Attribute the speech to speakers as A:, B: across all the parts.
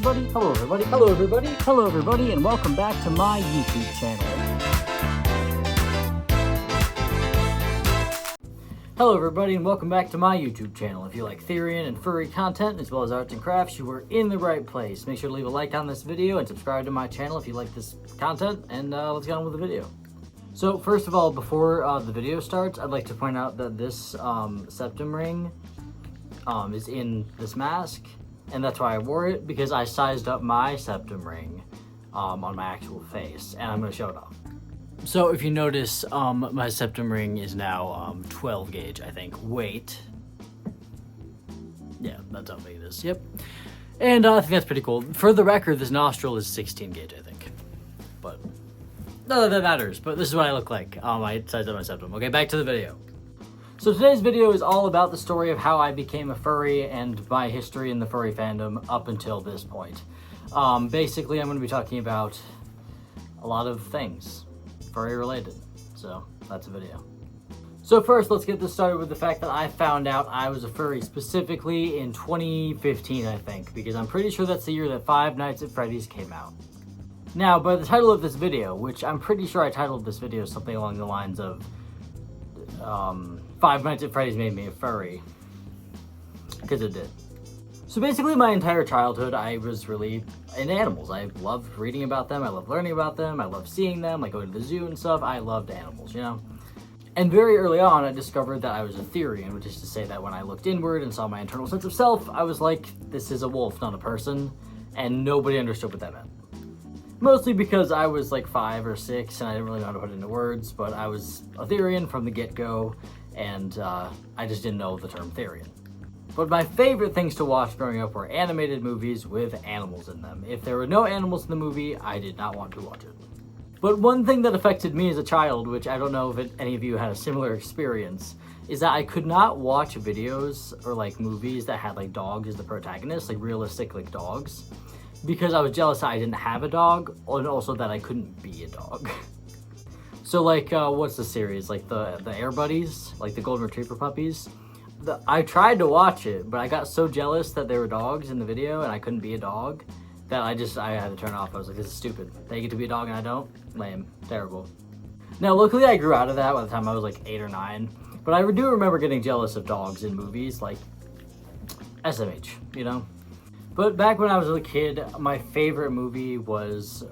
A: everybody, hello everybody, hello everybody, hello everybody, and welcome back to my YouTube channel. Hello everybody, and welcome back to my YouTube channel. If you like theory and furry content, as well as arts and crafts, you are in the right place. Make sure to leave a like on this video and subscribe to my channel if you like this content, and let's get on with the video. So first of all, before the video starts, I'd like to point out that this septum ring is in this mask, and that's why I wore it, because I sized up my septum ring on my actual face, and I'm going to show it off. So if you notice, my septum ring is now 12 gauge, I think, weight. Yeah, that's how big it is, yep. And I think that's pretty cool. For the record, this nostril is 16 gauge, I think. But none of that matters, but this is what I look like. I sized up my septum. Okay, back to the video. So today's video is all about the story of how I became a furry and my history in the furry fandom up until this point. Basically, I'm going to be talking about a lot of things furry related, so that's a video. So first, let's get this started with the fact that I found out I was a furry specifically in 2015, I think, because I'm pretty sure that's the year that Five Nights at Freddy's came out. Now, by the title of this video, which I'm pretty sure I titled this video something along the lines of Five Nights at Freddy's made me a furry, because it did. So basically my entire childhood I was really into animals. I loved reading about them, I loved learning about them, I loved seeing them, like going to the zoo and stuff. I loved animals, you know? And very early on I discovered that I was a Therian, which is to say that when I looked inward and saw my internal sense of self, I was like, this is a wolf, not a person, and nobody understood what that meant. Mostly because I was like 5 or 6 and I didn't really know how to put it into words, but I was a Therian from the get-go, and I just didn't know the term Therian. But my favorite things to watch growing up were animated movies with animals in them. If there were no animals in the movie, I did not want to watch it. But one thing that affected me as a child, which I don't know if any of you had a similar experience, is that I could not watch videos or like movies that had like dogs as the protagonist, like realistic like dogs, because I was jealous that I didn't have a dog, and also that I couldn't be a dog. So like, what's the series? Like the Air Buddies? Like the Golden Retriever puppies? I tried to watch it, but I got so jealous that there were dogs in the video and I couldn't be a dog, that I had to turn it off. I was like, this is stupid. They get to be a dog and I don't? Lame. Terrible. Now, luckily I grew out of that by the time I was like 8 or 9, but I do remember getting jealous of dogs in movies, like SMH, you know? But back when I was a kid, my favorite movie was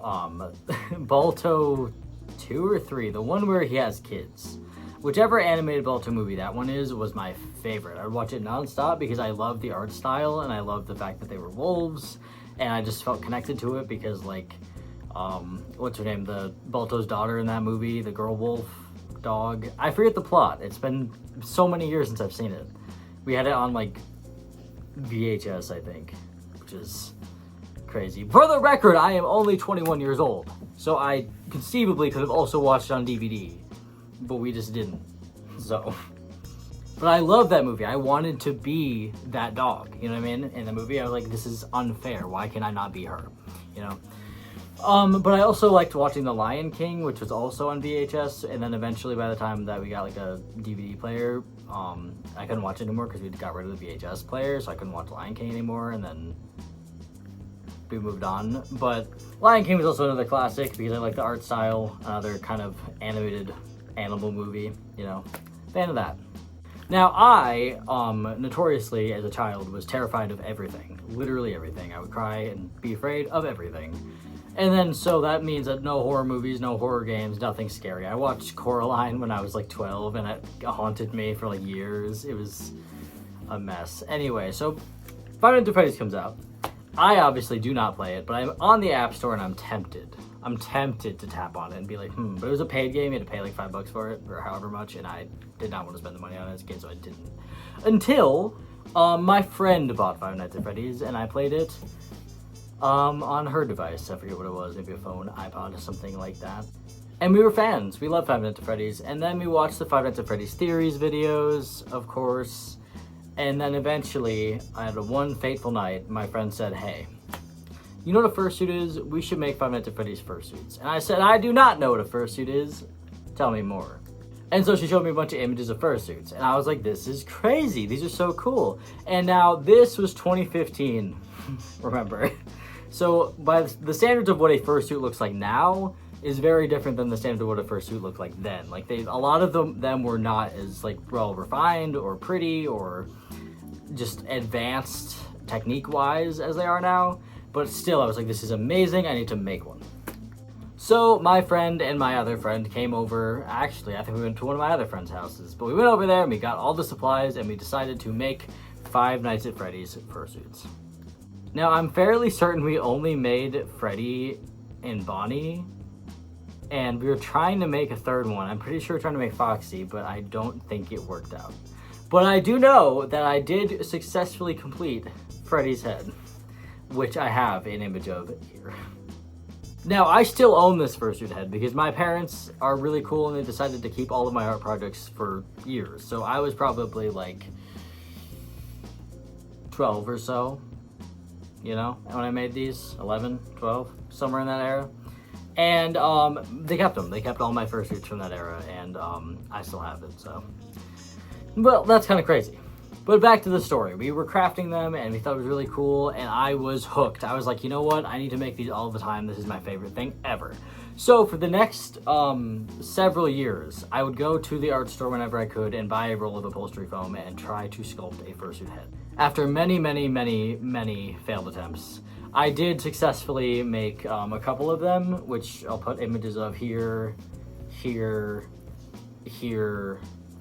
A: Balto 2 or 3, the one where he has kids. Whichever animated Balto movie that one is was my favorite. I would watch it nonstop because I loved the art style and I loved the fact that they were wolves, and I just felt connected to it because like, what's her name? The Balto's daughter in that movie, the girl wolf dog. I forget the plot. It's been so many years since I've seen it. We had it on like VHS, I think, which is crazy. For the record, I am only 21 years old, so I conceivably could have also watched it on DVD, but we just didn't, so. But I love that movie. I wanted to be that dog, you know what I mean? In the movie, I was like, this is unfair. Why can I not be her, you know? But I also liked watching The Lion King, which was also on VHS, and then eventually by the time that we got like a DVD player, I couldn't watch it anymore because we got rid of the VHS player, so I couldn't watch Lion King anymore, and then we moved on. But Lion King was also another classic because I like the art style, another kind of animated animal movie, you know, fan of that. Now I, notoriously as a child was terrified of everything, literally everything. I would cry and be afraid of everything. And then, so that means that no horror movies, no horror games, nothing scary. I watched Coraline when I was like 12 and it haunted me for like years. It was a mess. Anyway, so Five Nights at Freddy's comes out. I obviously do not play it, but I'm on the App Store and I'm tempted. I'm tempted to tap on it and be like, but it was a paid game. You had to pay like $5 for it or however much, and I did not want to spend the money on it as a kid, so I didn't. Until my friend bought Five Nights at Freddy's and I played it on her device. I forget what it was, maybe a phone, iPod, or something like that. And we were fans. We loved Five Nights at Freddy's. And then we watched the Five Nights at Freddy's theories videos, of course. And then eventually, I had one fateful night, my friend said, hey, you know what a fursuit is? We should make Five Nights at Freddy's fursuits. And I said, I do not know what a fursuit is. Tell me more. And so she showed me a bunch of images of fursuits. And I was like, this is crazy. These are so cool. And now this was 2015, remember. So by the standards of what a fursuit looks like now is very different than the standard of what a fursuit looked like then. Like a lot of them were not as like well refined or pretty or just advanced technique wise as they are now. But still, I was like, this is amazing. I need to make one. So my friend and my other friend came over. Actually, I think we went to one of my other friend's houses. But we went over there and we got all the supplies and we decided to make Five Nights at Freddy's fursuits. Now, I'm fairly certain we only made Freddy and Bonnie. And we were trying to make a third one. I'm pretty sure we were trying to make Foxy, but I don't think it worked out. But I do know that I did successfully complete Freddy's head, which I have an image of here. Now, I still own this fursuit head because my parents are really cool and they decided to keep all of my art projects for years. So I was probably like 12 or so, you know, when I made these, 11, 12, somewhere in that era. And they kept them. They kept all my fursuits from that era, and I still have it, so. Well, that's kind of crazy. But back to the story. We were crafting them, and we thought it was really cool, and I was hooked. I was like, you know what? I need to make these all the time. This is my favorite thing ever. So for the next several years, I would go to the art store whenever I could and buy a roll of upholstery foam and try to sculpt a fursuit head. After many, many, many, many failed attempts, I did successfully make a couple of them, which I'll put images of here, here, here.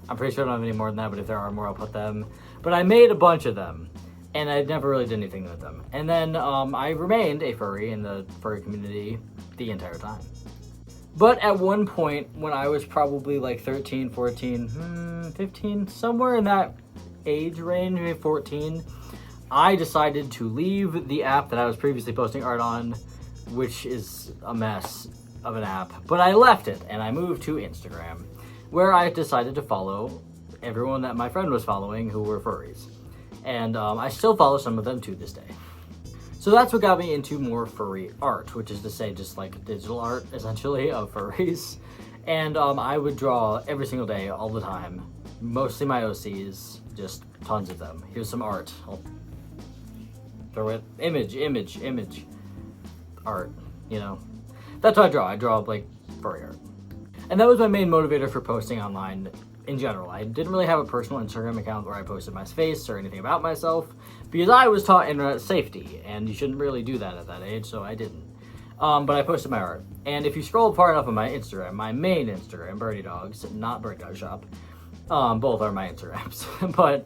A: I'm pretty sure I don't have any more than that, but if there are more, I'll put them. But I made a bunch of them, and I never really did anything with them. And then I remained a furry in the furry community the entire time. But at one point, when I was probably like 13, 14, 15, somewhere in that age range, maybe 14, I decided to leave the app that I was previously posting art on, which is a mess of an app. But I left it, and I moved to Instagram, where I decided to follow everyone that my friend was following who were furries. And I still follow some of them to this day. So that's what got me into more furry art, which is to say just like digital art, essentially, of furries. And I would draw every single day, all the time. Mostly my OCs, just tons of them. Here's some art. I'll throw it. Image. Art, you know. That's what I draw. I draw like furry art. And that was my main motivator for posting online in general. I didn't really have a personal Instagram account where I posted my face or anything about myself because I was taught internet safety and you shouldn't really do that at that age, so I didn't. But I posted my art. And if you scroll far enough on my Instagram, my main Instagram, birdydogs, not birdydogshop, both are my Instagrams. But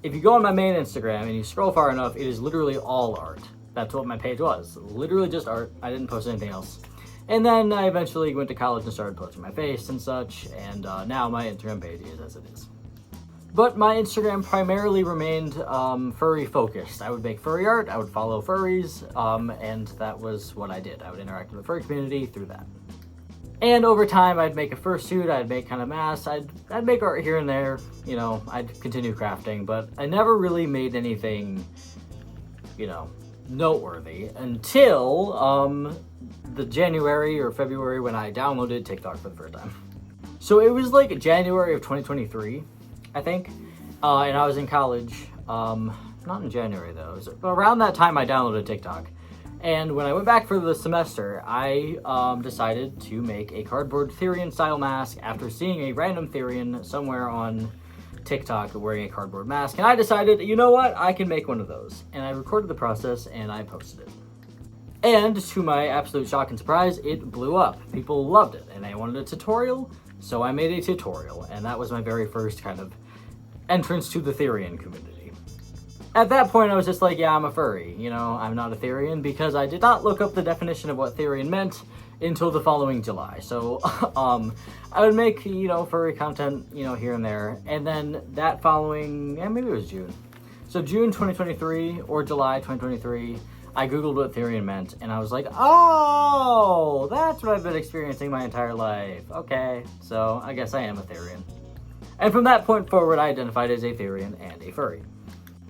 A: if you go on my main Instagram and you scroll far enough, it is literally all art. That's what my page was. Literally just art. I didn't post anything else. And then I eventually went to college and started posting my face and such, and now my Instagram page is as it is. But my Instagram primarily remained furry focused. I would make furry art, I would follow furries, and that was what I did. I would interact with the furry community through that. And over time, I'd make a fursuit, I'd make kind of masks, I'd make art here and there, you know, I'd continue crafting, but I never really made anything, you know, noteworthy until the January or February when I downloaded TikTok for the first time. So it was like January of 2023, I think, and I was in college, not in January though, it was around that time I downloaded TikTok. And when I went back for the semester, I decided to make a cardboard Therian style mask after seeing a random Therian somewhere on TikTok wearing a cardboard mask, and I decided, you know what, I can make one of those. And I recorded the process and I posted it. And to my absolute shock and surprise, it blew up. People loved it and they wanted a tutorial, so I made a tutorial, and that was my very first kind of entrance to the Therian community. At that point, I was just like, yeah, I'm a furry, you know, I'm not a Therian, because I did not look up the definition of what Therian meant until the following July. So I would make, you know, furry content, you know, here and there, and then that following, maybe it was June. So June 2023 or July 2023, I googled what Therian meant, and I was like, oh, that's what I've been experiencing my entire life. Okay, so I guess I am a Therian. And from that point forward, I identified as a Therian and a furry.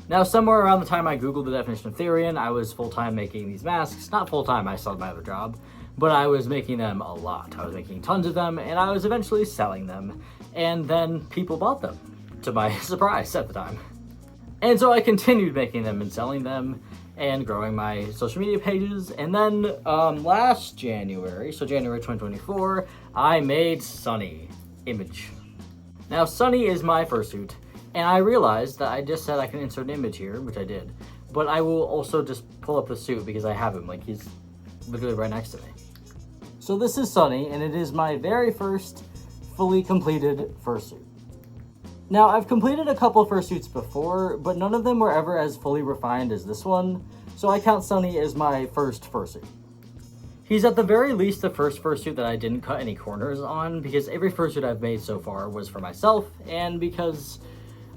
A: Now, somewhere around the time I googled the definition of Therian, I was full-time making these masks. Not full-time, I still had my other job, but I was making them a lot. I was making tons of them, and I was eventually selling them, and then people bought them, to my surprise at the time. And so I continued making them and selling them, and growing my social media pages. And then last January, so January 2024, I made Sunny image. Now Sunny is my fursuit, and I realized that I just said I can insert an image here, which I did, but I will also just pull up the suit because I have him, like he's literally right next to me. So this is Sunny, and it is my very first fully completed fursuit. Now, I've completed a couple fursuits before, but none of them were ever as fully refined as this one, so I count Sunny as my first fursuit. He's at the very least the first fursuit that I didn't cut any corners on, because every fursuit I've made so far was for myself, and because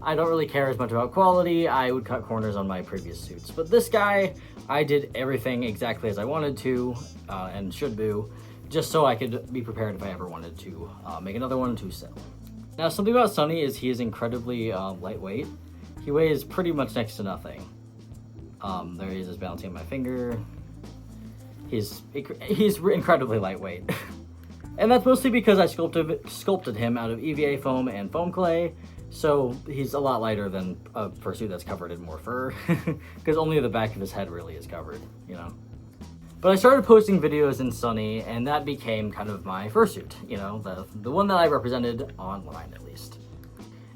A: I don't really care as much about quality, I would cut corners on my previous suits. But this guy, I did everything exactly as I wanted to, and should do, just so I could be prepared if I ever wanted to make another one to sell. Now, something about Sunny is he is incredibly lightweight. He weighs pretty much next to nothing. There he is, just balancing on my finger. He's incredibly lightweight. And that's mostly because I sculpted him out of EVA foam and foam clay, so he's a lot lighter than a fursuit that's covered in more fur, because only the back of his head really is covered, you know? But I started posting videos in Sunny, and that became kind of my fursuit, you know, the one that I represented online, at least.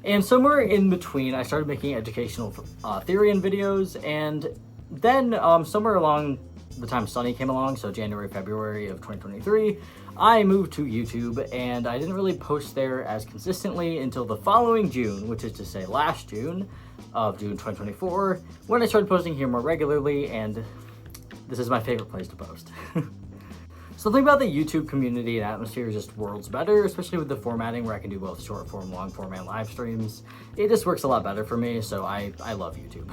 A: And somewhere in between, I started making educational Therian videos, and then somewhere along the time Sunny came along, so January, February of 2023, I moved to YouTube, and I didn't really post there as consistently until the following June, which is to say last June of June 2024, when I started posting here more regularly, and this is my favorite place to post. Something about the YouTube community and atmosphere is just worlds better, especially with the formatting where I can do both short form, long form, and live streams. It just works a lot better for me, so I love YouTube.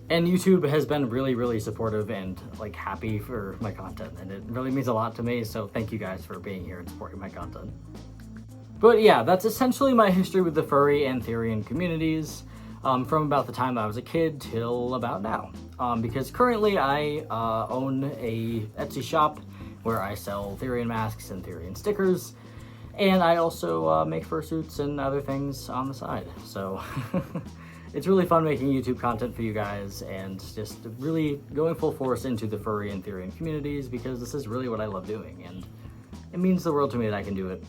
A: And YouTube has been really, really supportive and like happy for my content, and it really means a lot to me, so thank you guys for being here and supporting my content. But yeah, that's essentially my history with the furry and Therian communities. From about the time I was a kid till about now. Because currently I own a Etsy shop where I sell Therian masks and Therian stickers, and I also make fursuits and other things on the side. So it's really fun making YouTube content for you guys and just really going full force into the furry and Therian communities, because this is really what I love doing, and it means the world to me that I can do it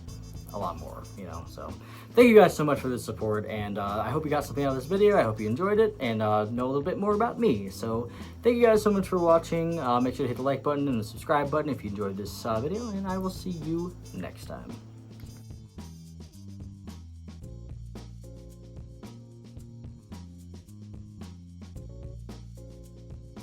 A: a lot more, you know. So thank you guys so much for the support, and I hope you got something out of this video. I hope you enjoyed it and know a little bit more about me. So thank you guys so much for watching. Make sure to hit the like button and the subscribe button if you enjoyed this video, and I will see you next time.